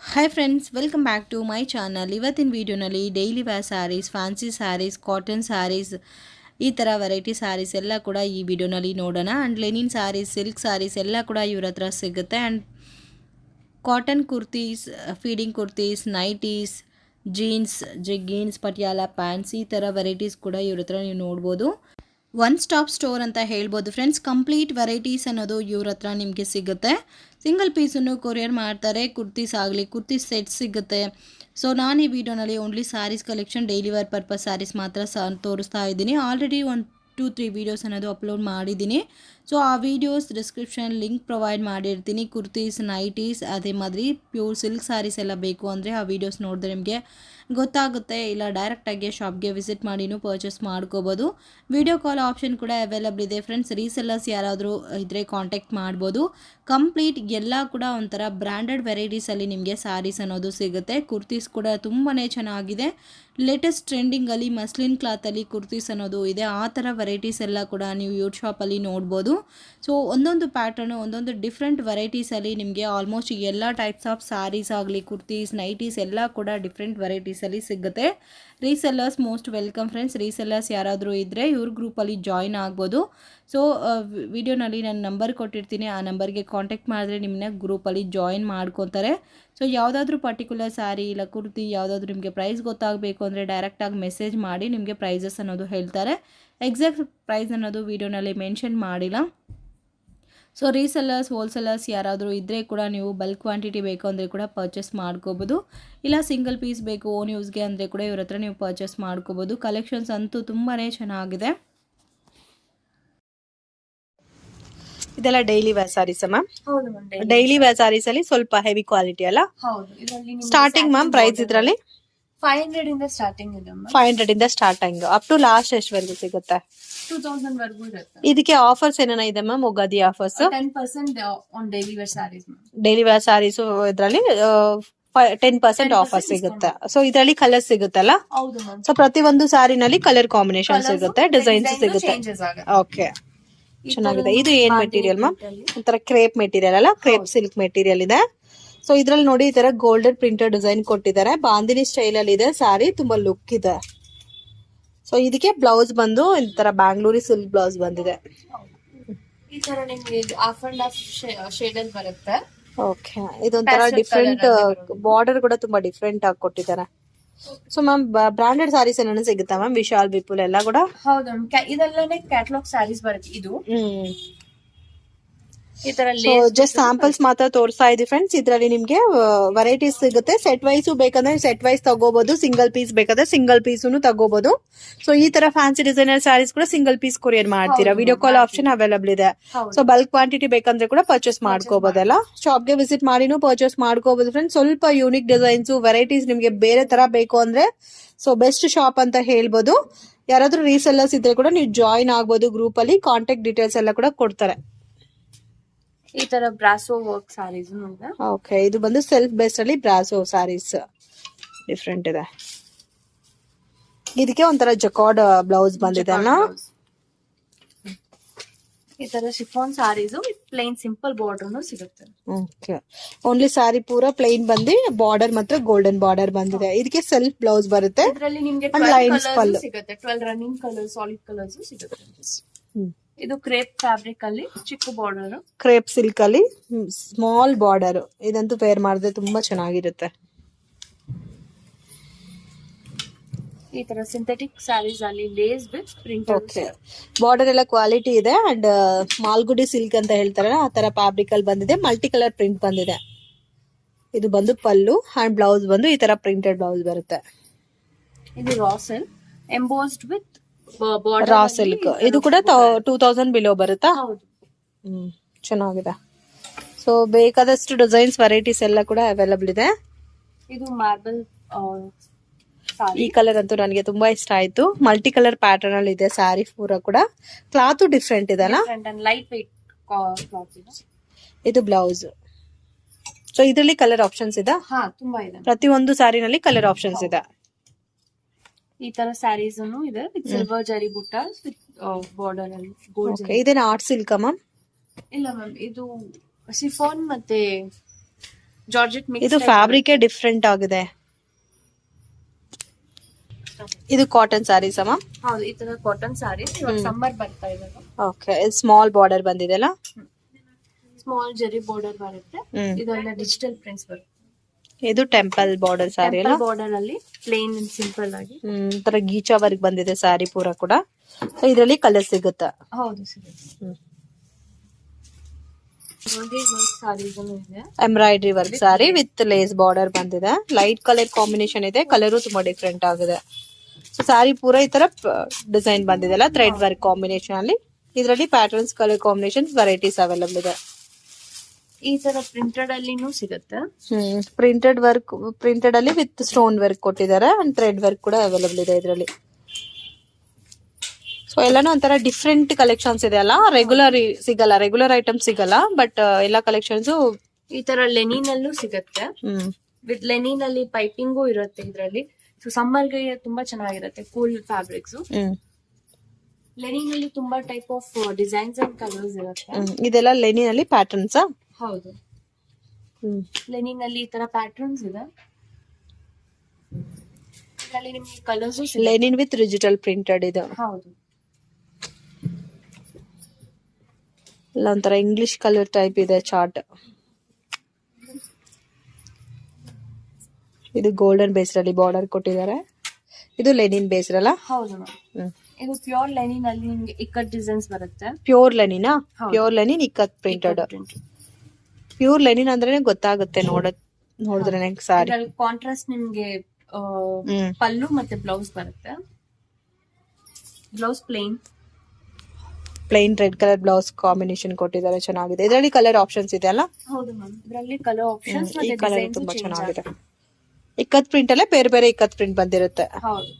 Hi friends, welcome back to my channel. ಇವತ್ತಿನ ವಿಡಿಯೋನಲ್ಲಿ daily wear saris, fancy saris, cotton saris ಈ ಥರ ವೆರೈಟಿ ಸ್ಯಾರೀಸ್ ಎಲ್ಲ ಕೂಡ ಈ ವಿಡಿಯೋನಲ್ಲಿ ನೋಡೋಣ. And linen saris, silk saris ಎಲ್ಲ ಕೂಡ ಇವ್ರ ಹತ್ರ ಸಿಗುತ್ತೆ. And cotton kurtis, feeding kurtis, nighties, jeans, jeggings, Patiala pants ಈ ಥರ ವೆರೈಟೀಸ್ ಕೂಡ ಇವ್ರ ಹತ್ರ ನೀವು ನೋಡ್ಬೋದು. ಒನ್ ಸ್ಟಾಪ್ ಸ್ಟೋರ್ ಅಂತ ಹೇಳ್ಬೋದು ಫ್ರೆಂಡ್ಸ್. ಕಂಪ್ಲೀಟ್ ವೆರೈಟೀಸ್ ಅನ್ನೋದು ಇವ್ರ ಹತ್ರ ನಿಮಗೆ ಸಿಗುತ್ತೆ. ಸಿಂಗಲ್ ಪೀಸನ್ನು ಕೊರಿಯರ್ ಮಾಡ್ತಾರೆ. ಕುರ್ತೀಸ್ ಆಗಲಿ, ಕುರ್ತೀಸ್ ಸೆಟ್ ಸಿಗುತ್ತೆ. ಸೊ ನಾನು ಈ ವಿಡಿಯೋನಲ್ಲಿ only saris collection, daily wear purpose saris ಮಾತ್ರ ತೋರಿಸ್ತಾ ಇದ್ದೀನಿ. ಆಲ್ರೆಡಿ 1-2-3 ವೀಡಿಯೋಸ್ ಅನ್ನೋದು ಅಪ್ಲೋಡ್ ಮಾಡಿದ್ದೀನಿ. ಸೊ ಆ ವೀಡಿಯೋಸ್ ಡಿಸ್ಕ್ರಿಪ್ಷನ್ ಲಿಂಕ್ ಪ್ರೊವೈಡ್ ಮಾಡಿರ್ತೀನಿ. ಕುರ್ತೀಸ್, ನೈಟೀಸ್, ಅದೇ ಮಾದಿರಿ ಪ್ಯೂರ್ ಸಿಲ್ಕ್ ಸ್ಯಾರೀಸ್ ಎಲ್ಲ ಬೇಕು ಅಂದರೆ ಆ ವೀಡಿಯೋಸ್ ನೋಡಿದ್ರೆ ನಿಮಗೆ ಗೊತ್ತಾಗುತ್ತೆ. ಇಲ್ಲ ಡೈರೆಕ್ಟಾಗಿ ಶಾಪ್ಗೆ ವಿಸಿಟ್ ಮಾಡಿನೂ ಪರ್ಚೇಸ್ ಮಾಡ್ಕೋಬೋದು. ವಿಡಿಯೋ ಕಾಲ್ ಆಪ್ಷನ್ ಕೂಡ ಅವೈಲಬಲ್ ಇದೆ ಫ್ರೆಂಡ್ಸ್. ರೀಸೆಲ್ಲರ್ಸ್ ಯಾರಾದರೂ ಇದ್ದರೆ ಕಾಂಟ್ಯಾಕ್ಟ್ ಮಾಡ್ಬೋದು. ಕಂಪ್ಲೀಟ್ ಎಲ್ಲ ಕೂಡ ಒಂಥರ ಬ್ರ್ಯಾಂಡೆಡ್ ವೆರೈಟೀಸಲ್ಲಿ ನಿಮಗೆ ಸ್ಯಾರೀಸ್ ಅನ್ನೋದು ಸಿಗುತ್ತೆ. ಕುರ್ತೀಸ್ ಕೂಡ ತುಂಬಾ ಚೆನ್ನಾಗಿದೆ. ಲೇಟೆಸ್ಟ್ ಟ್ರೆಂಡಿಂಗಲ್ಲಿ ಮಸ್ಲಿನ್ ಕ್ಲಾತಲ್ಲಿ ಕುರ್ತೀಸ್ ಅನ್ನೋದು ಇದೆ. ಆ ಥರ ವೆರೈಟೀಸ್ ಎಲ್ಲ ಕೂಡ ನೀವು ಯೂಟ್ ಶಾಪಲ್ಲಿ ನೋಡ್ಬೋದು. ಸೊ ಒಂದೊಂದು ಪ್ಯಾಟರ್ನು, ಒಂದೊಂದು ಡಿಫ್ರೆಂಟ್ ವೆರೈಟೀಸಲ್ಲಿ ನಿಮಗೆ ಆಲ್ಮೋಸ್ಟ್ ಎಲ್ಲ ಟೈಪ್ಸ್ ಆಫ್ ಸ್ಯಾರೀಸ್ ಆಗಲಿ, ಕುರ್ತೀಸ್, ನೈಟೀಸ್ ಎಲ್ಲ ಕೂಡ ಡಿಫ್ರೆಂಟ್ ವೆರೈಟೀಸಲ್ಲಿ ಸಿಗುತ್ತೆ. Resellers most welcome friends. Resellers ಯಾರಾದರೂ ಇದ್ದರೆ ಇವ್ರ ಗ್ರೂಪಲ್ಲಿ ಜಾಯಿನ್ ಆಗ್ಬೋದು. ಸೊ ವಿಡಿಯೋನಲ್ಲಿ ನಾನು ನಂಬರ್ ಕೊಟ್ಟಿರ್ತೀನಿ. ಆ ನಂಬರ್ಗೆ ಕಾಂಟ್ಯಾಕ್ಟ್ ಮಾಡಿದ್ರೆ ನಿಮ್ಮನ್ನ ಗ್ರೂಪಲ್ಲಿ ಜಾಯಿನ್ ಮಾಡ್ಕೊತಾರೆ. ಸೊ ಯಾವುದಾದ್ರೂ ಪರ್ಟಿಕ್ಯುಲರ್ ಸ್ಯಾರಿ ಇಲ್ಲ ಕುರ್ತಿ ಯಾವುದಾದ್ರೂ ನಿಮಗೆ ಪ್ರೈಸ್ ಗೊತ್ತಾಗಬೇಕು ಅಂದರೆ ಡೈರೆಕ್ಟಾಗಿ ಮೆಸೇಜ್ ಮಾಡಿ ನಿಮಗೆ ಪ್ರೈಸಸ್ ಅನ್ನೋದು ಹೇಳ್ತಾರೆ. ಎಕ್ಸಾಕ್ಟ್ ಪ್ರೈಸ್ ಅನ್ನೋದು ವಿಡಿಯೋನಲ್ಲಿ ಮೆನ್ಷನ್ ಮಾಡಿಲ್ಲ. ಸೊ ರೀಸೆಲ್ಲರ್ಸ್, ಹೋಲ್ಸೇಲರ್ಸ್ ಯಾರಾದರೂ ಇದ್ದರೆ ಕೂಡ ನೀವು ಬಲ್ಕ್ ಕ್ವಾಂಟಿಟಿ ಬೇಕು ಅಂದರೆ ಕೂಡ ಪರ್ಚೇಸ್ ಮಾಡ್ಕೋಬೋದು. ಇಲ್ಲ ಸಿಂಗಲ್ ಪೀಸ್ ಬೇಕು ಓನ್ ಯೂಸ್ಗೆ ಅಂದರೆ ಕೂಡ ಇವ್ರ ಹತ್ರ ನೀವು ಪರ್ಚೇಸ್ ಮಾಡ್ಕೋಬೋದು. ಕಲೆಕ್ಷನ್ಸ್ ಅಂತೂ ತುಂಬಾ ಚೆನ್ನಾಗಿದೆ. ಇದೆಲ್ಲ daily wear saris ma'am. Daily wear saris ಅಲ್ಲಿ ಸ್ವಲ್ಪ ಹೆವಿ ಕ್ವಾಲಿಟಿ ಅಲ್ಲ? ಸ್ಟಾರ್ಟಿಂಗ್ ಮ್ಯಾಮ್ ಪ್ರೈಸ್ ಇದರಲ್ಲಿ 500 ಇಂದ ಸ್ಟಾರ್ಟಿಂಗ್ ಇದೆ. 500 ಇಂದ ಸ್ಟಾರ್ಟಿಂಗ್ ಅಪ್ ಟು ಲಾಸ್ಟ್ ಎಷ್ಟವರೆಗೂ ಸಿಗುತ್ತೆ? 2000 ವರೆಗೂ ಇರುತ್ತೆ. ಇದಕ್ಕೆ ಆಫರ್ಸ್ ಏನೇನ ಇದೆ ma'am? Ugadi offers 10% on daily wear saris. Daily wear saris ಇದರಲ್ಲಿ 10% ಆಫರ್ ಸಿಗುತ್ತೆ. ಸೊ ಇದರಲ್ಲಿ ಕಲರ್ ಸಿಗುತ್ತಲ್ಲ? ಹೌದು ಮ್ಯಾಮ್. ಸೊ ಪ್ರತಿ ಒಂದು ಸ್ಯಾರಿನಲ್ಲಿ ಕಲರ್ ಕಾಂಬಿನೇಷನ್ ಸಿಗುತ್ತೆ, ಡಿಸೈನ್ಸ್ ಸಿಗುತ್ತೆ. ಓಕೆ, ಚೆನ್ನಾಗಿದೆ. ಇದು ಏನ್ ಮೆಟೀರಿಯಲ್ ಮ್ಯಾಮ್? ಒಂಥರ ಕ್ರೇಪ್ ಮೆಟೀರಿಯಲ್ ಅಲ್ಲ? ಕ್ರೇಪ್ ಸಿಲ್ಕ್ ಮೆಟೀರಿಯಲ್ ಇದೆ. ಸೊ ಇದ್ರಲ್ಲಿ ನೋಡಿ ಈ ತರ ಗೋಲ್ಡನ್ ಪ್ರಿಂಟೆಡ್ ಡಿಸೈನ್ ಕೊಟ್ಟಿದ್ದಾರೆ. ಬಾಂದಿನಿ ಸ್ಟೈಲ್ ಅಲ್ಲಿ ಇದೆ ಸ್ಯಾರಿ, ತುಂಬಾ ಲುಕ್ ಇದೆ. ಸೊ ಇದಕ್ಕೆ ಬ್ಲೌಸ್ ಬಂದು ಈ ತರ ಬ್ಯಾಂಗ್ಳೂರಿ ಸಿಲ್ಕ್ ಬ್ಲೌಸ್ ಬಂದಿದೆ. ಈ ತರ ನಿಮಗೆ ಹಾಫ್ ಅಂಡ್ ಹಾಫ್ ಶೇಡ್ ಅಲ್ಲಿ ಬರುತ್ತೆ. ಓಕೆ, ಇದೊಂಥರ ಡಿಫ್ರೆಂಟ್ ಬಾರ್ಡರ್ ಕೂಡ ತುಂಬಾ ಡಿಫ್ರೆಂಟ್ ಆಗಿ ಕೊಟ್ಟಿದ್ದಾರೆ. ಸೊ ಮ್ಯಾಮ್ ಬ್ರಾಂಡೆಡ್ ಸ್ಯಾರೀಸ್ ಏನಾದ್ರು ಸಿಗುತ್ತಾ ಮ್ಯಾಮ್? ವಿಶಾಲ್, ವಿಪುಲ್ ಎಲ್ಲ ಕೂಡ? ಹೌದು, ಇದೆಲ್ಲನೇ ಕ್ಯಾಟಲಾಗ್ ಸ್ಯಾರೀಸ್ ಬರುತ್ತೆ. ಇದು ಈ ತರ ಜಸ್ಟ್ ಸ್ಯಾಂಪಲ್ಸ್ ಮಾತ್ರ ತೋರಿಸ್ತಾ ಇದೀವಿ ಫ್ರೆಂಡ್ಸ್. ಇದರಲ್ಲಿ ನಿಮ್ಗೆ ವೆರೈಟೀಸ್ ಸಿಗುತ್ತೆ. ಸೆಟ್ ವೈಸ್ ಬೇಕಂದ್ರೆ ಸೆಟ್ ವೈಸ್ ತಗೋಬಹುದು, ಸಿಂಗಲ್ ಪೀಸ್ ಬೇಕಾದ್ರೆ ಸಿಂಗಲ್ ಪೀಸ್ ತಗೋಬಹುದು. ಸೊ ಈ ತರ ಫ್ಯಾನ್ಸಿ ಡಿಸೈನರ್ ಸ್ಯಾರೀಸ್ ಕೂಡ ಸಿಂಗಲ್ ಪೀಸ್ ಕೊರಿಯರ್ ಮಾಡ್ತೀರಾ. ವಿಡಿಯೋ ಕಾಲ್ ಆಪ್ಷನ್ ಅವೈಲಬಲ್ ಇದೆ. ಸೊ ಬಲ್ಕ್ ಕ್ವಾಂಟಿಟಿ ಬೇಕಂದ್ರೆ ಕೂಡ ಪರ್ಚೇಸ್ ಮಾಡ್ಕೋಬಹುದಲ್ಲ. ಶಾಪ್ಗೆ ವಿಸಿಟ್ ಮಾಡಿನೂ ಪರ್ಚೇಸ್ ಮಾಡ್ಕೋಬಹುದು ಫ್ರೆಂಡ್ಸ್. ಸ್ವಲ್ಪ ಯೂನಿಕ್ ಡಿಸೈನ್ಸ್, ವೆರೈಟೀಸ್ ನಿಮ್ಗೆ ಬೇರೆ ತರ ಬೇಕು ಅಂದ್ರೆ ಸೊ ಬೆಸ್ಟ್ ಶಾಪ್ ಅಂತ ಹೇಳ್ಬೋದು. ಯಾರಾದ್ರೂ ರೀಸೆಲ್ಲರ್ಸ್ ಇದ್ರೆ ಕೂಡ ನೀವು ಜಾಯಿನ್ ಆಗ್ಬೋದು ಗ್ರೂಪ್ ಅಲ್ಲಿ. ಕಾಂಟ್ಯಾಕ್ಟ್ ಡೀಟೇಲ್ಸ್ ಎಲ್ಲ ಕೂಡ ಕೊಡ್ತಾರೆ. ಈ ತರ ಬ್ರಾಸೋ ವರ್ಕ್ ಸ್ಯಾರೀಸ್. ಓಕೆ, ಇದು ಬಂದು ಸೆಲ್ಫ್ ಬೇಸ್ಡ್ ಅಲ್ಲಿ ಬ್ರಾಸೋ ಸ್ಯಾರೀಸ್ ಡಿಫ್ರೆಂಟ್ ಇದೆ. ಇದಕ್ಕೆ ಒಂಥರ ಜಕಾರ್ಡ್ ಬ್ಲೌಸ್ ಬಂದಿದೆ ಅಲ್ಲ? ಈ ತರ chiffon saris plain simple border ಸಿಗುತ್ತೆ. ಓಕೆ, ಓನ್ಲಿ ಸ್ಯಾರಿ ಪೂರಾ ಪ್ಲೇನ್ ಬಂದು ಬಾರ್ಡರ್ ಮಾತ್ರ ಗೋಲ್ಡನ್ ಬಾರ್ಡರ್ ಬಂದಿದೆ. ಇದಕ್ಕೆ ಸೆಲ್ಫ್ ಬ್ಲೌಸ್ ಬರುತ್ತೆ. ಇದರಲ್ಲಿ ನಿಮಗೆ 12 ಕಲರ್ಸ್ ಸಿಗುತ್ತೆ. 12 ರನ್ನಿಂಗ್ ಕಲರ್ಸ್, ಸಾಲಿಡ್ ಕಲರ್ಸ್ ಸಿಗುತ್ತೆ. ಇದು ಕ್ರೇಪ್ ಫ್ಯಾಬ್ರಿಕ್ ಅಲ್ಲಿ ಚಿಕ್ಕ ಬಾರ್ಡರ್, ಕ್ರೇಪ್ ಸಿಲ್ಕ್ ಅಲ್ಲಿ ಸ್ಮಾಲ್ ಬಾರ್ಡರ್. ಇದಂತೂ ವೇರ್ ಮಾಡಿದ್ರೆ ತುಂಬಾ ಚೆನ್ನಾಗಿರುತ್ತೆ. ಈ ತರ ಸಿಂಥೆಟಿಕ್ ಸ್ಯಾರೀಸ್ ಅಲ್ಲಿ lace with print. Okay, border ಎಲ್ಲ ಕ್ವಾಲಿಟಿ ಇದೆ. ಅಂಡ್ ಮಾಲ್ಗುಡಿ ಸಿಲ್ಕ್ ಅಂತ ಹೇಳ್ತಾರಲ್ಲ ಆ ತರ ಫ್ಯಾಬ್ರಿಕ್ ಅಲ್ಲಿ ಬಂದಿದೆ. ಮಲ್ಟಿ ಕಲರ್ ಪ್ರಿಂಟ್ ಬಂದಿದೆ. ಇದು ಬಂದು ಪಲ್ಲು ಅಂಡ್ ಬ್ಲೌಸ್ ಬಂದು ಈ ತರ ಪ್ರಿಂಟೆಡ್ ಬ್ಲೌಸ್ ಬರುತ್ತೆ. ಇದು raw silk embossed with raw silk. ಇದು ಕೂಡ 2000 ಬಿಲೋ ಬರುತ್ತಾ? ಚೆನ್ನಾಗಿದೆ. ಸೊ ಬೇಕಾದಷ್ಟು ಡಿಸೈನ್ಸ್, ವೆರೈಟೀಸ್ ಎಲ್ಲ ಕೂಡ ಅವೈಲಬಲ್ ಇದೆ. ಇದು ಮಾರ್ಬಲ್. ಈ ಕಲರ್ ಅಂತೂ ನನಗೆ ತುಂಬಾ ಇಷ್ಟ ಆಯ್ತು. ಮಲ್ಟಿ ಕಲರ್ ಪ್ಯಾಟರ್ನ್ ಅಲ್ಲಿ ಇದೆ ಸ್ಯಾರಿ ಪೂರಾ ಕೂಡ. ಕ್ಲಾತ್ ಡಿಫ್ರೆಂಟ್ ಇದೆ ಅಲ್ಲ? ಲೈಟ್ ವೇಟ್ ಕ್ಲಾತ್ ಇದೆ. ಇದು ಬ್ಲೌಸ್. ಸೊ ಇದರಲ್ಲಿ ಕಲರ್ ಆಪ್ಷನ್ಸ್ ಇದೆ? ತುಂಬಾ ಇದೆ. ಪ್ರತಿಯೊಂದು ಸ್ಯಾರಿನಲ್ಲಿ ಕಲರ್ ಆಪ್ಷನ್ಸ್ ಇದೆ. ಈ ತರ ಸ್ಯಾರೀಸ್ ಇದೆ ವಿತ್ ಸಿಲ್ವರ್ ಜರಿ ಬುಟ್ಟಾಸ್ ವಿತ್ ಬಾರ್ಡರ್ ಅಲ್ಲಿ ಗೋಲ್ಡ್. ಇದೇನ ಆರ್ಟ್ ಸಿಲ್ಕ್ ಮ್ಯಾಮ್? ಇಲ್ಲ ಮ್ಯಾಮ್, ಇದು ಶಿಫಾನ್ ಮತ್ತೆ ಜಾರ್ಜೆಟ್ ಮಿಕ್ಸ್. ಇದು ಫ್ಯಾಬ್ರಿಕ್ ಡಿಫ್ರೆಂಟ್ ಆಗಿದೆ. ಇದು ಕಾಟನ್ ಸ್ಯಾರೀಸ್ ಅಮ್ಮ. ಹೌದು, ಈ ತರ ಕಾಟನ್ ಸ್ಯಾರೀಸ್ ಇವಾಗ ಸಮ್ಮರ್ ಬರ್ತಾ ಇದೆ. ಓಕೆ, ಸ್ಮಾಲ್ ಬಾರ್ಡರ್ ಬಂದಿದೆ ಅಲ್ಲ, ಸ್ಮಾಲ್ ಜರಿ ಬಾರ್ಡರ್ ಬರುತ್ತೆ. ಇದೆಲ್ಲ ಡಿಜಿಟಲ್ ಪ್ರಿಂಟ್ಸ್ ಬರುತ್ತೆ. ಇದು ಟೆಂಪಲ್ ಬಾರ್ಡರ್ ಸ್ಯಾರಿ ಅಲ್ಲ, ಬಾರ್ಡರ್ ಅಲ್ಲಿ ಪ್ಲೇನ್ ಅಂಡ್ ಸಿಂಪಲ್ ಆಗಿ ತರ ಗೀಚಾ ವರ್ಕ್ ಬಂದಿದೆ ಸ್ಯಾರಿ ಪೂರ ಕೂಡ. ಇದರಲ್ಲಿ ಕಲರ್ ಸಿಗುತ್ತಾ? ಹೌದು ಸಿಗುತ್ತೆ. Embroidery work sari with lace border ಬಂದಿದೆ. ಲೈಟ್ ಕಲರ್ ಕಾಂಬಿನೇಷನ್ ಇದೆ, ಕಲರು ತುಂಬಾ ಡಿಫ್ರೆಂಟ್ ಆಗಿದೆ. ಸೊ ಸ್ಯಾರಿ ಪೂರ ಈ ತರ ಡಿಸೈನ್ ಬಂದಿದೆ ಅಲ್ಲ, ಥ್ರೆಡ್ ವರ್ಕ್ ಕಾಂಬಿನೇಷನ್ ಅಲ್ಲಿ. ಇದರಲ್ಲಿ patterns, colour combination, varieties available ಇದೆ. ಈ ತರ ಪ್ರಿಂಟೆಡ್ ಅಲ್ಲಿನೂ ಸಿಗುತ್ತೆ. ಪ್ರಿಂಟೆಡ್ ವರ್ಕ್, ಪ್ರಿಂಟೆಡ್ ಅಲ್ಲಿ ವಿತ್ ಸ್ಟೋನ್ ವರ್ಕ್ ಕೊಟ್ಟಿದ್ದಾರೆ ಅಂಡ್ ಥ್ರೆಡ್ ವರ್ಕ್ ಕೂಡ ಅವೈಲಬಲ್ ಇದೆ ಇದರಲ್ಲಿ. ಸೊ ಎಲ್ಲಾನು ಒಂಥರ ಡಿಫ್ರೆಂಟ್ ಕಲೆಕ್ಷನ್ಸ್ ಇದೆ ಅಲ್ಲ, ರೆಗ್ಯುಲರ್ ಐಟಮ್ ಸಿಗಲ್ಲ, ಬಟ್ ಎಲ್ಲಾ ಕಲೆಕ್ಷನ್ಸ್ ಈ ತರ ಲೆನಿನ್ ಅಲ್ಲೂ ಸಿಗುತ್ತೆ. ವಿತ್ ಲೆನಿನ್ ಅಲ್ಲಿ ಪೈಪಿಂಗು ಇರುತ್ತೆ ಇದರಲ್ಲಿ. ಸೊ ಸಮ್ಮರ್ ಗೆ ತುಂಬಾ ಚೆನ್ನಾಗಿರುತ್ತೆ, ಕೂಲ್ ಫ್ಯಾಬ್ರಿಕ್ಸ್. ಲೆನಿನ್ ಅಲ್ಲಿ ತುಂಬಾ type of designs and colours ಇರುತ್ತೆ. ಇದೆಲ್ಲ ಲೆನಿನ್ ಅಲ್ಲಿ ಪ್ಯಾಟರ್ನ್ಸ್. ಹೌದು, ಲೆನಿನ್ ಅಲ್ಲಿ ಈ ತರ ಪ್ಯಾಟರ್ನ್ಸ್ ಇದೆ. ಇದರಲ್ಲಿ ನಿಮ್ಗೆ colours Lenin with digital printed ಇದೆ. ಹೌದು, ಇಲ್ಲ ಒಂಥರ ಇಂಗ್ಲಿಷ್ ಕಲರ್ ಟೈಪ್ ಇದೆ ಚಾರ್ಟ್. ಇದು ಗೋಲ್ಡನ್ ಬೇಸ್ ಅಲ್ಲಿ ಬಾರ್ಡರ್ ಕೊಟ್ಟಿದ್ದಾರೆ. ಇದು ಲೆನಿನ್ ಬೇಸ್ ಅಲ್ಲ? ಹೌದು ಮ್ಯಾಮ್. ಇದು ಪ್ಯೂರ್ ಲೆನಿನ್ ಅಲ್ಲಿ ನಿಮ್ಗೆ ಇಕ್ಕಟ್ ಡಿಸೈನ್ಸ್ ಬರುತ್ತೆ. ಪ್ಯೂರ್ ಲೆನಿನಾ? Pure linen ikat printed. Pure linen ಅಂದ್ರೆ ಗೊತ್ತಾಗುತ್ತೆ ನೋಡಿದ್ರೆ ಸಾರಿ. ಕಾಂಟ್ರಾಸ್ಟ್ ನಿಮ್ಗೆ ಪಲ್ಲು ಮತ್ತೆ ಬ್ಲೌಸ್ ಬರುತ್ತೆ. Blouse plain red colour blouse combination ಕೊಟ್ಟಿದ್ದಾರೆ, ಚೆನ್ನಾಗಿದೆ. ಇದರಲ್ಲಿ ಕಲರ್ ಆಪ್ಷನ್ಸ್ ಇದೆ ಅಲ್ಲ? ಹೌದು ಮ್ಯಾಮ್, ಇದರಲ್ಲಿ ಕಲರ್ ಆಪ್ಷನ್ಸ್ ಈ ಕಲರ್ ತುಂಬಾ ಚೆನ್ನಾಗಿದೆ. ಇಕ್ಕತ್ ಪ್ರಿಂಟ್ ಅಲ್ಲೇ ಬೇರೆ ಬೇರೆ ಇಕ್ಕತ್ ಪ್ರಿಂಟ್ ಬಂದಿರುತ್ತೆ. ಹೌದು.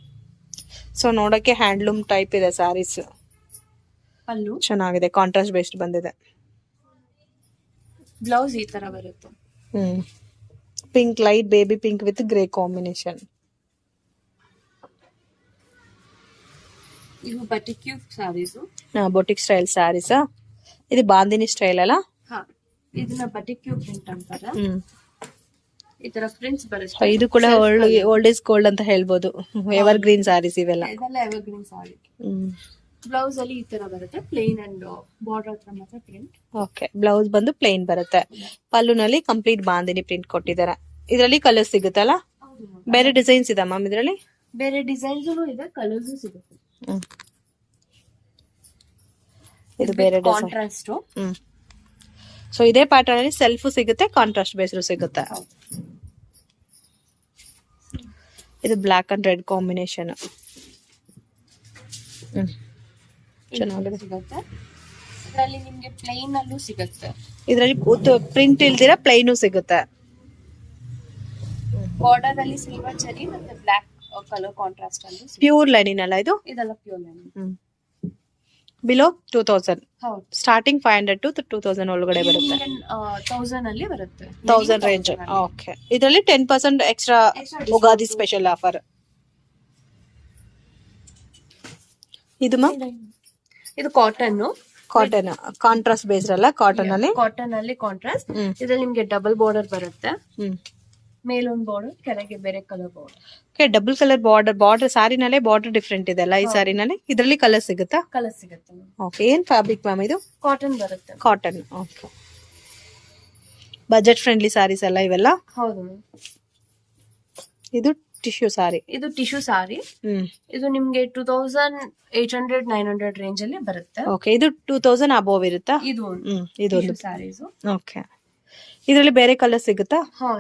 ಸೊ ನೋಡಕ್ಕೆ ಹ್ಯಾಂಡ್ಲೂಮ್ ಟೈಪ್ ಇದೆ ಸ್ಯಾರೀಸ್. ಪಲ್ಲು ಚೆನ್ನಾಗಿದೆ, ಕಾಂಟ್ರಾಸ್ಟ್ ಬೇಸ್ಡ್ ಬಂದಿದೆ. ಬ್ಲೌಸ್ ಈ ತರ ಬರುತ್ತೆ. Pink, light baby pink with grey combination. ಇದು boutique saris. Boutique style saris. ಇದು ಬಾಂದಿನಿ ಸ್ಟೈಲ್ ಅಲ್ಲ? ಇದನ್ನ ಬಟಿಕ್ಯೂ ಪ್ರಿಂಟ್ ಅಂತಾರೆ. ಈ ತರ ಪ್ರಿಂಟ್ಸ್ ಬರುತ್ತೆ. ಇದು ಕೂಡ ಓಲ್ಡ್ ಇಸ್ ಗೋಲ್ಡ್ ಅಂತ ಹೇಳ್ಬೋದು. ಎವರ್ ಗ್ರೀನ್ ಸ್ಯಾರೀಸ್ ಇವೆಲ್ಲ. ಇದೆಲ್ಲ ಎವರ್ ಗ್ರೀನ್ ಸ್ಯಾರಿ. ಬ್ಲೌಸ್ ಅಲ್ಲಿ ಈ ತರ ಬರುತ್ತೆ, ಪ್ಲೇನ್ ಅಂಡ್ ಬಾರ್ಡರ್ ಹತ್ರ ಮಾತ್ರ ಪ್ರಿಂಟ್. ಓಕೆ, ಬ್ಲೌಸ್ ಬಂದು ಪ್ಲೇನ್ ಬರುತ್ತೆ. ಪಲ್ಲುನಲ್ಲಿ ಕಂಪ್ಲೀಟ್ ಬಾಂದಿನಿ ಪ್ರಿಂಟ್ ಕೊಟ್ಟಿದ್ದಾರೆ. ಇದರಲ್ಲಿ ಕಲರ್ ಸಿಗುತ್ತಲ್ಲ? ಬೇರೆ ಡಿಸೈನ್ಸ್ ಇದೆ ಮ್ಯಾಮ್ ಇದರಲ್ಲಿ? ಬೇರೆ ಡಿಸೈನ್ಸ್ ಇದೆ, ಕಲರ್ಸ್ ಸಿಗುತ್ತೆ. ಇದು ಬೇರೆ ಕಾಂಟ್ರಾಸ್ಟ್. ಸೊ ಇದೇ ಪ್ಯಾಟರ್ನ್ ಅಲ್ಲಿ ಸೆಲ್ಫ್ ಸಿಗುತ್ತೆ, ಕಾಂಟ್ರಾಸ್ಟ್ ಬೇಸ್ಡ್ ಸಿಗುತ್ತೆ. ಇದು ಬ್ಲಾಕ್ ಅಂಡ್ ರೆಡ್ ಕಾಂಬಿನೇಷನ್. ಚೆನ್ನಾಗಿದೆ. ಇದರಲ್ಲಿ ನಿಮಗೆ ಪ್ಲೈನ್ ಅಲ್ಲೂ ಸಿಗುತ್ತೆ. ಇದರಲ್ಲಿ ಪ್ರಿಂಟ್ ಇಲ್ದಿರ ಪ್ಲೈನು ಸಿಗುತ್ತೆ. ಬಾರ್ಡರ್ ಅಲ್ಲಿ ಸಿಲ್ವರ್ ಜರಿ ಮತ್ತೆ ಬ್ಲಾಕ್ ಕಲರ್ ಕಾಂಟ್ರಾಸ್ಟ್ ಅಲ್ಲಿ. ಪ್ಯೂರ್ ಲೈನಿನ್ ಅಲ್ಲ ಇದು? ಇದೆಲ್ಲ ಪ್ಯೂರ್ ಲೈನಿನ್. ಬಿಲೋ 2000. ಹೌದು, ಸ್ಟಾರ್ಟಿಂಗ್ 500 to 2000 ಒಳಗಡೆ ಬರುತ್ತೆ. 1000 ಅಲ್ಲಿ ಬರುತ್ತೆ, 1000 ರೇಂಜ್. ಓಕೆ, ಇದರಲ್ಲಿ 10% ಎಕ್ಸ್ಟ್ರಾ ಉಗಾದಿ ಸ್ಪೆಷಲ್ ಆಫರ್. ಇದು ಇದು ಕಾಟನ್ ಕಾಂಟ್ರಾಸ್ಟ್ ಬೇಸ್ಡ್ ಅಲ್ಲ? ಕಾಟನ್ ಅಲ್ಲಿ ಕಾಂಟ್ರಾಸ್ಟ್. ಇದ್ರಲ್ಲಿ ನಿಮ್ಗೆ ಡಬಲ್ ಬಾರ್ಡರ್ ಬರುತ್ತೆ. ಮೇಲೊಂದು ಬಾರ್ಡರ್, ಕೆಳಗೆ ಬೇರೆ colour border. Double colour border ಸಾರಿನಲ್ಲೇ ಬಾರ್ಡರ್ ಡಿಫ್ರೆಂಟ್ ಇದೆ ಅಲ್ಲ ಈ ಸಾರಿನಲ್ಲಿ? ಇದರಲ್ಲಿ ಕಲರ್ ಸಿಗುತ್ತಾ? ಕಲರ್ ಸಿಗುತ್ತೆ. ಓಕೆ, ಏನ್ ಫ್ಯಾಬ್ರಿಕ್ ಮ್ಯಾಮ್ ಇದು? ಕಾಟನ್ ಬರುತ್ತೆ. Cotton. Okay, budget friendly saris ಅಲ್ಲ ಇವೆಲ್ಲ? ಹೌದು. ಇದು ಟಿಶ್ಯೂ ಸಾರಿ. ಇದು ಟಿಶ್ಯೂ ಸಾರಿ. ಇದು ನಿಮ್ಗೆ 2800-900 ರೇಂಜ್ ಅಲ್ಲಿ ಬರುತ್ತೆ. ಓಕೆ, ಇದು 2000 ಅಬೋವ್ ಇರುತ್ತಾ? ಇದು ಸಾರೀಸ್. ಓಕೆ, ಇದರಲ್ಲಿ ಬೇರೆ ಕಲರ್ ಸಿಗುತ್ತಾ?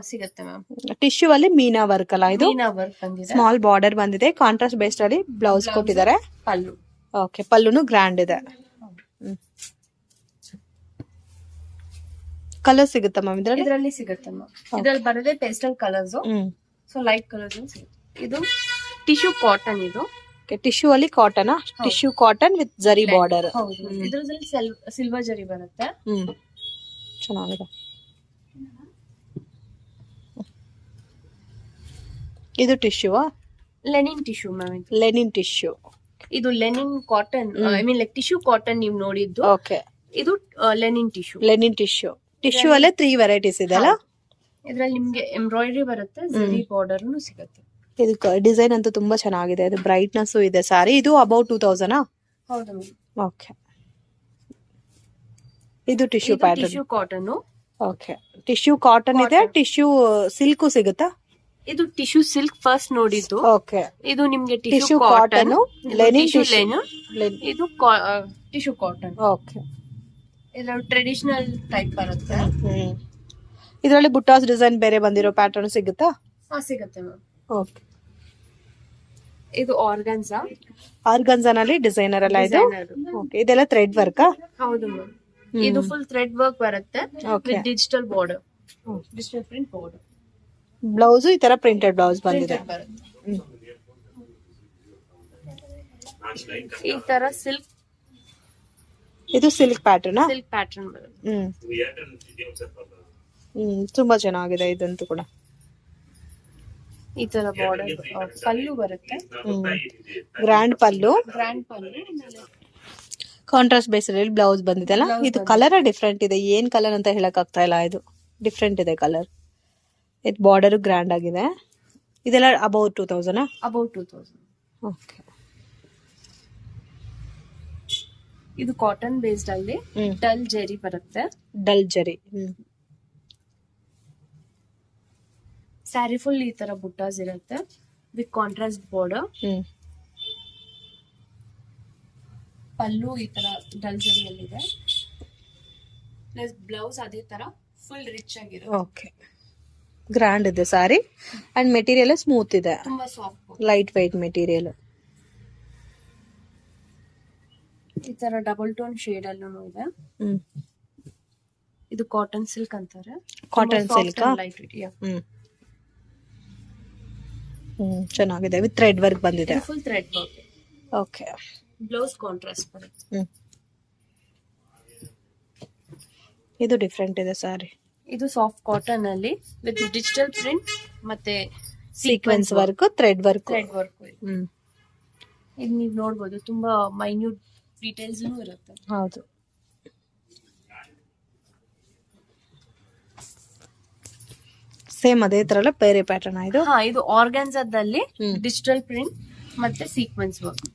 ಸಿಗುತ್ತೆ ಮ್ಯಾಮ್. ಟಿಶ್ಯೂ ಅಲ್ಲಿ ಮೀನಾ ವರ್ಕ್ ಅಲ್ಲ ಇದು? ಮೀನಾ ವರ್ಕ್ ಬಂದಿದೆ, ಸ್ಮಾಲ್ ಬಾರ್ಡರ್ ಬಂದಿದೆ, ಕಾಂಟ್ರಾಸ್ಟ್ ಬೇಸ್ಡ್ ಅಲ್ಲಿ ಬ್ಲೌಸ್ ಕೊಟ್ಟಿದ್ದಾರೆ. ಪಲ್ಲು. ಓಕೆ, ಪಲ್ಲುನು ಗ್ರ್ಯಾಂಡ್ ಇದೆ. ಕಲರ್ ಸಿಗುತ್ತಾ ಮ್ಯಾಮ್ ಇದರಲ್ಲಿ? ಇದರಲ್ಲಿ ಸಿಗುತ್ತೆ ಮ್ಯಾಮ್. ಇದರಲ್ಲಿ ಬರೋದೇ pastel colours. So light colours ಸಿಗುತ್ತೆ. ಇದು ಟಿಶ್ಯೂ ಕಾಟನ್. ಇದು ಟಿಶ್ಯೂ ಅಲ್ಲಿ cotton. Tissue cotton with zari border. ಇದರಲ್ಲಿ ಸಿಲ್ವರ್ ಜರಿ ಬರುತ್ತೆ. ಚೆನ್ನಾಗಿದೆ. ಇದು tissue? Linen tissue ma'am. Linen tissue. ಇದು linen cotton, I mean like tissue cotton ನೀವು ನೋಡಿದ್ದು. ಓಕೆ, ಇದು ಲೆನಿನ್ ಟಿಶ್ಯೂ. ಟಿಶ್ಯೂ ಅಲ್ಲೇ 3 ವೆರೈಟೀಸ್ ಇದೆ ಅಲ್ಲ? ಇದ್ರಲ್ಲಿ ನಿಮ್ಗೆ ಎಂಬ್ರಾಯ್ಡ್ರಿ ಬರುತ್ತೆ, ಜರಿ ಬಾರ್ಡರ್ ಸಿಗುತ್ತೆ. ಇದು ಡಿಸೈನ್ ಅಂತೂ ತುಂಬಾ ಚೆನ್ನಾಗಿದೆ. ಅದು ಬ್ರೈಟ್ನೆಸ್ ಇದೆ ಸಾರಿ. ಇದು ಅಬೌಟ್ 2000. ಹೌದು ಮ್ಯಾಮ್. ಓಕೆ. ಇದು tissue pattern. Tissue cotton. Okay. Tissue cotton ಇದೆ. ಟಿಶ್ಯೂ ಸಿಲ್ಕು ಸಿಗುತ್ತಾ? ಇದು ಟಿಶ್ಯೂ ಸಿಲ್ಕ್ ಫಸ್ಟ್ ನೋಡಿದ್ದು. ಓಕೆ. ಇದು ನಿಮ್ಗೆ ಟಿಶ್ಯೂ ಕಾಟನ್, ಲೆನಿನ್ ಇದು ಟಿಶ್ಯೂ ಕಾಟನ್. ಓಕೆ. ಇದು ಟ್ರೆಡಿಷನಲ್ ಟೈಪ್ ಬರುತ್ತೆ. ಇದರಲ್ಲಿ ಬುಟ್ಟಾಸ್ ಡಿಸೈನ್ ಬೇರೆ ಬಂದಿರೋ ಪ್ಯಾಟರ್ನ್ ಸಿಗುತ್ತಾ? ಸಿಗುತ್ತೆ ಮ್ಯಾಮ್. ಓಕೆ. ಇದು ಆರ್ಗನ್ಸಾ. ಆರ್ಗನ್ಸಾನಲ್ಲಿ ಡಿಸೈನರ್ ಎಲ್ಲ ಇದು. ಓಕೆ. ಇದೆಲ್ಲ ಥ್ರೆಡ್ ವರ್ಕ್? ಹೌದು ಮ್ಯಾಮ್. ಇದು ಫುಲ್ ಥ್ರೆಡ್ ವರ್ಕ್ ಬರುತ್ತೆ with digital border, digital print border. Blouse ಈ ತರ ಪ್ರಿಂಟೆಡ್ ಬ್ಲೌಸ್ ಬಂದಿದೆ. ಈ ತರ ಸಿಲ್ಕ್, ಇದು ಸಿಲ್ಕ್ ಪ್ಯಾಟರ್ನ್. ಸಿಲ್ಕ್ ಪ್ಯಾಟರ್ನ್ ಬರುತ್ತೆ. ತುಂಬಾ ಚೆನ್ನಾಗಿದೆ ಇದಂತೂ ಕೂಡ. ಈ ತರ ಬಾರ್ಡರ್, ಪಲ್ಲು ಬರುತ್ತೆ. ಗ್ರ್ಯಾಂಡ್ ಪಲ್ಲು. ಕಾಂಟ್ರಾಸ್ಟ್ ಬೇಸ್ ಅಲ್ಲಿ ಬ್ಲೌಸ್ ಬಂದಿದೆಲ್ಲ. ಇದು ಕಲರ್ ಡಿಫ್ರೆಂಟ್ ಇದೆ. ಏನ್ ಕಲರ್ ಅಂತ ಹೇಳಕ್ ಆಗ್ತಾ ಇಲ್ಲ. ಇದು ಡಿಫ್ರೆಂಟ್ ಇದೆ ಕಲರ್. ಇದು ಬಾರ್ಡರ್ ಗ್ರ್ಯಾಂಡ್ ಆಗಿದೆ. ಇದೆಲ್ಲ ಅಬೌಟ್ 2000. ಅಬೌಟ್ 2000. ಓಕೆ. ಇದು ಕಾಟನ್ ಬೇಸ್ಡ್ ಅಲ್ಲಿ ಡಲ್ ಜರಿ ಬರುತ್ತೆ. ಡಲ್ ಜರಿ. ಸ್ಯಾರಿ ಫುಲ್ ಈ ತರ ಬುಟ್ಟಾಸ್ ಇರುತ್ತೆ ವಿತ್ ಕಾಂಟ್ರಾಸ್ಟ್ ಬಾರ್ಡರ್. ಪಲ್ಲು ಈ ತರ ಡಲ್ ಜರಿಯಲ್ಲಿದೆ. ಪ್ಲಸ್ ಬ್ಲೌಸ್ ಅದೇ ತರ ಫುಲ್ ರಿಚ್ ಆಗಿರುತ್ತೆ. ಓಕೆ. ಗ್ರ್ಯಾಂಡ್ ಇದೆ ಸಾರಿ. ಅಂಡ್ ಮೆಟೀರಿಯಲ್ ಸ್ಮೂತ್ ಇದೆ. ತುಂಬಾ ಸಾಫ್ಟ್, ಲೈಟ್ ವೈಟ್ ಮೆಟೀರಿಯಲ್. ಈ ತರ ಡಬಲ್ ಟೋನ್ ಶೇಡ್ ಅಲ್ಲೂ ಇದೆ. ಇದು ಕಾಟನ್ ಸಿಲ್ಕ್ ಅಂತಾರೆ. Cotton silk. Light weight. ಚೆನ್ನಾಗಿದೆ. ವಿತ್ ಥ್ರೆಡ್ ವರ್ಕ್ ಬಂದಿದೆ. Full thread work. Okay. Blouse contrast ಬರುತ್ತೆ. ಇದು ಡಿಫ್ರೆಂಟ್ ಇದೆ ಸಾರಿ. ಇದು ಸಾಫ್ಟ್ ಕಾಟನ್ ಅಲ್ಲಿ ವಿತ್ ಡಿಜಿಟಲ್ ಪ್ರಿಂಟ್ ಮತ್ತೆ ಸೀಕ್ವೆನ್ಸ್ ವರ್ಕ್, ಥ್ರೆಡ್ ವರ್ಕ್. ಇದು ನೀವು ನೋಡಬಹುದು, ತುಂಬಾ ಮೈನ್ಯೂಟ್ ಡೀಟೇಲ್ಸ್ ಇರುತ್ತೆ. ಹೌದು. ಸೇಮ್ ಅದೇ ತರ ಬೇರೆ ಪ್ಯಾಟರ್ನ್ ಇದು. ಇದು ಆರ್ಗಾನ್ಸಾದಲ್ಲಿ ಡಿಜಿಟಲ್ ಪ್ರಿಂಟ್ ಮತ್ತೆ ಸೀಕ್ವೆನ್ಸ್ ವರ್ಕ್.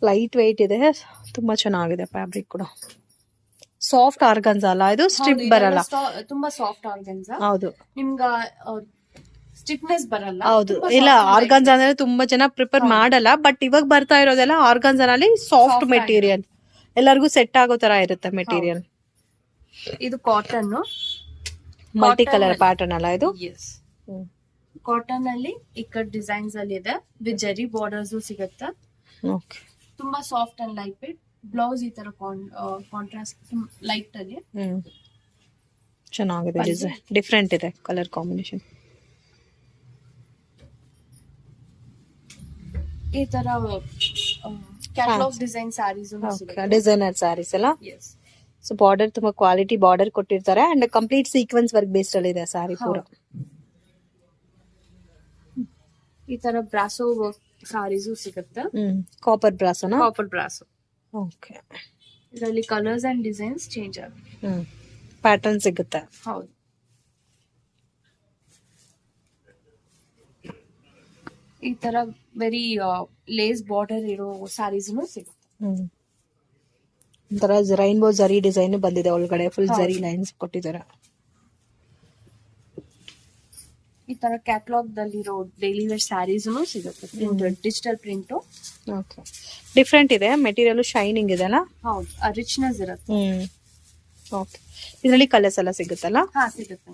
ಲೈಟ್ ವೆಯ್ಟ್ ಇದೆ. ತುಂಬಾ ಚೆನ್ನಾಗಿದೆ ಫ್ಯಾಬ್ರಿಕ್ ಕೂಡ. ಸಾಫ್ಟ್ ಆರ್ಗನ್ಸಾ ಅಲ್ಲ ಇದು? ಸ್ಟ್ರಿಪ್ ಬರಲ್ಲ. ತುಂಬಾ ಸಾಫ್ಟ್ ಆರ್ಗನ್ಸಾ. ಹೌದು. ನಿಮ್ಗ ಸ್ಟಿಫ್ನೆಸ್ ಬರಲ್ಲ. ಹೌದು. ಇಲ್ಲ, ಆರ್ಗನ್ಸಾ ಅಂದ್ರೆ ತುಂಬಾ ಜನ ಪ್ರಿಪೇರ್ ಮಾಡಲ್ಲ. ಬಟ್ ಇವಾಗ ಬರ್ತಾ ಇರೋದೆಲ್ಲ ಆರ್ಗನ್ಸಾನಲ್ಲಿ ಸಾಫ್ಟ್ ಮೆಟೀರಿಯಲ್. ಎಲ್ಲರಿಗೂ ಸೆಟ್ ಆಗೋ ತರ ಇರುತ್ತೆ ಮೆಟೀರಿಯಲ್. ಇದು ಕಾಟನ್, ಮಲ್ಟಿ ಕಲರ್ ಪ್ಯಾಟರ್ನ್ ಅಲ್ಲ ಇದು? ಕಾಟನ್ ಅಲ್ಲಿ ಇಕ್ಕಟ್ ಡಿಸೈನ್ಸ್ ಅಲ್ಲಿ ಇದೆ ವಿತ್ ಜರಿ ಬಾರ್ಡರ್ಸ್ ಸಿಗುತ್ತೆ. ತುಂಬಾ soft and light weight. Blouse ಈ ತರ ಕಾಂಟ್ರಾಸ್ಟ್ ಲೈಟ್ ಅಲ್ಲಿ. ಚೆನ್ನಾಗಿದೆ ಡಿಸೈನ್. ಡಿಫ್ರೆಂಟ್ ಇದೆ ಕಲರ್ ಕಾಂಬಿನೇಷನ್. ಈ ತರ ಕ್ಯಾಟಲಾಗ್ ಡಿಸೈನ್ ಸ್ಯಾರೀಸ್ ಸಿಗುತ್ತೆ. ಡಿಸೈನರ್ ಸ್ಯಾರೀಸ್ ಅಲ್ಲ? ಸೊ ಬಾರ್ಡರ್ ತುಂಬಾ ಕ್ವಾಲಿಟಿ ಬಾರ್ಡರ್ ಕೊಟ್ಟಿರ್ತಾರೆ. And complete sequence work based ಅಲ್ಲಿ ಇದೆ ಸಾರಿ ಪೂರ. ಈ ತರ ಬ್ರಾಸೋ ವರ್ಕ್ ಸಾರೀಸ್ ಸಿಗುತ್ತೆ. ಕಾಪರ್ ಬ್ರಾಸೋನಾ? Copper brasso. ಓಕೆ. ಇದರಲ್ಲಿ ಕಲರ್ಸ್ ಅಂಡ್ ಡಿಸೈನ್ಸ್ ಚೇಂಜ್ ಆಗುತ್ತೆ. ಪ್ಯಾಟರ್ನ್ ಸಿಗುತ್ತೆ. ಹೌದು. ಈ ತರ ವೆರಿ ಲೇಸ್ ಬಾರ್ಡರ್ ಇರೋ ಸಾರೀಸ್ ಸಿಗುತ್ತೆ. ಒಂಥರ ರೈನ್ಬೋ ಜರಿ ಡಿಸೈನ್ ಬಂದಿದೆ ಒಳಗಡೆ. ಫುಲ್ ಜರಿ ಲೈನ್ಸ್ ಕೊಟ್ಟಿದ್ದಾರೆ. ಈ ತರ ಕ್ಯಾಟಲಾಗ್ ದಲ್ಲಿರೋ ಡೈಲಿ ವೇರ್ ಸ್ಯಾರೀಸ್ ಸಿಗುತ್ತೆ. Digital print. ಓಕೆ. ಡಿಫ್ರೆಂಟ್ ಇದೆ. ಮೆಟೀರಿಯಲ್ ಶೈನಿಂಗ್ ಇದೆ ಅಲ್ಲ? ಹೌದು. ರಿಚ್ನೆಸ್ ಇರುತ್ತೆ. ಓಕೆ. ಇದರಲ್ಲಿ ಕಲರ್ಸ್ ಎಲ್ಲ ಸಿಗುತ್ತಲ್ಲ? ಸಿಗುತ್ತೆ.